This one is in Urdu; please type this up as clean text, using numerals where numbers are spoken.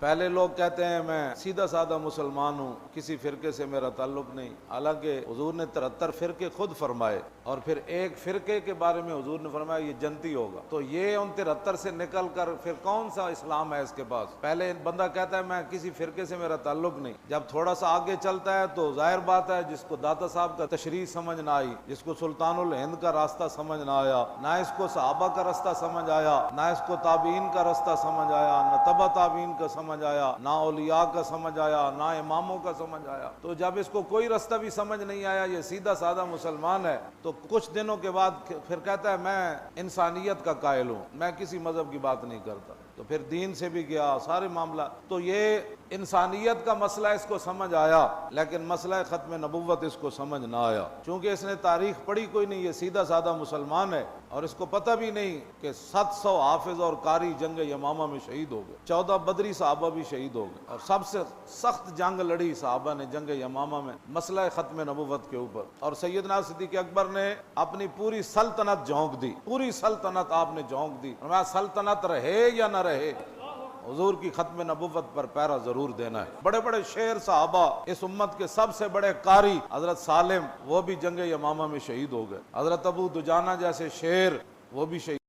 پہلے لوگ کہتے ہیں میں سیدھا سادہ مسلمان ہوں، کسی فرقے سے میرا تعلق نہیں، حالانکہ حضور نے 73 فرقے خود فرمائے، اور پھر ایک فرقے کے بارے میں حضور نے فرمایا یہ جنتی ہوگا۔ تو یہ ان 73 سے نکل کر پھر کون سا اسلام ہے اس کے پاس؟ پہلے بندہ کہتا ہے میں کسی فرقے سے میرا تعلق نہیں، جب تھوڑا سا آگے چلتا ہے تو ظاہر بات ہے جس کو داتا صاحب کا تشریح سمجھ نہ آئی، جس کو سلطان الہند کا راستہ سمجھ نہ آیا، نہ اس کو صحابہ کا راستہ سمجھ آیا، نہ اس کو تابعین کا راستہ سمجھ آیا، نہ تبع تابعین کا سمجھ آیا، نہ اولیاء کا سمجھ آیا، نہ اماموں کا سمجھ آیا، تو جب اس کو کوئی راستہ بھی سمجھ نہیں آیا، یہ سیدھا سادہ مسلمان ہے، تو کچھ دنوں کے بعد پھر کہتا ہے میں انسانیت کا قائل ہوں، میں کسی مذہب کی بات نہیں کرتا، تو پھر دین سے بھی گیا، سارے معاملہ۔ تو یہ انسانیت کا مسئلہ اس کو سمجھ آیا، لیکن مسئلہ ختم نبوت اس کو سمجھ نہ آیا، چونکہ اس نے تاریخ پڑھی کوئی نہیں، یہ سیدھا سادہ مسلمان ہے، اور اس کو پتہ بھی نہیں کہ 700 حافظ اور قاری جنگ یمامہ میں شہید ہو گئے، 14 بدری صحابہ بھی شہید ہو گئے، اور سب سے سخت جنگ لڑی صحابہ نے جنگ یمامہ میں مسئلہ ختم نبوت کے اوپر، اور سیدنا صدیق اکبر نے اپنی پوری سلطنت جھونک دی، پوری سلطنت آپ نے جھونک دی، فرمایا سلطنت رہے یا نہ رہے حضور کی ختم نبوت پر پیرا ضرور دینا ہے۔ بڑے بڑے شعر صحابہ، اس امت کے سب سے بڑے قاری حضرت سالم، وہ بھی جنگ یمامہ میں شہید ہو گئے، حضرت ابو دجانہ جیسے شعر وہ بھی شہید